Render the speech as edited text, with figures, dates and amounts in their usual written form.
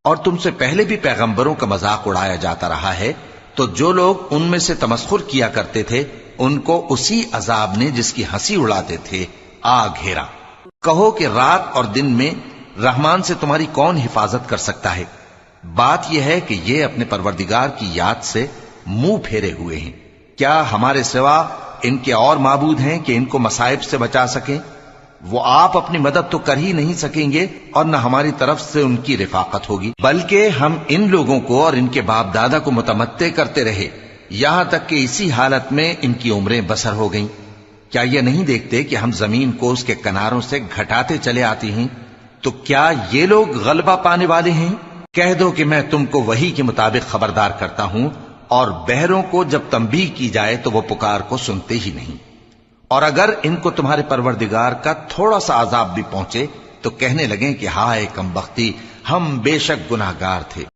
اور تم سے پہلے بھی پیغمبروں کا مذاق اڑایا جاتا رہا ہے، تو جو لوگ ان میں سے تمسخر کیا کرتے تھے ان کو اسی عذاب نے جس کی ہنسی اڑاتے تھے آ گھیرا۔ کہو کہ رات اور دن میں رحمان سے تمہاری کون حفاظت کر سکتا ہے؟ بات یہ ہے کہ یہ اپنے پروردگار کی یاد سے منہ پھیرے ہوئے ہیں۔ کیا ہمارے سوا ان کے اور معبود ہیں کہ ان کو مصائب سے بچا سکیں؟ وہ آپ اپنی مدد تو کر ہی نہیں سکیں گے اور نہ ہماری طرف سے ان کی رفاقت ہوگی، بلکہ ہم ان لوگوں کو اور ان کے باپ دادا کو متمتع کرتے رہے یہاں تک کہ اسی حالت میں ان کی عمریں بسر ہو گئیں۔ کیا یہ نہیں دیکھتے کہ ہم زمین کو اس کے کناروں سے گھٹاتے چلے آتی ہیں؟ تو کیا یہ لوگ غلبہ پانے والے ہیں؟ کہہ دو کہ میں تم کو وحی کے مطابق خبردار کرتا ہوں، اور بہروں کو جب تنبیہ کی جائے تو وہ پکار کو سنتے ہی نہیں، اور اگر ان کو تمہارے پروردگار کا تھوڑا سا عذاب بھی پہنچے تو کہنے لگیں کہ ہائے کم بختی، ہم بے شک گناہگار تھے۔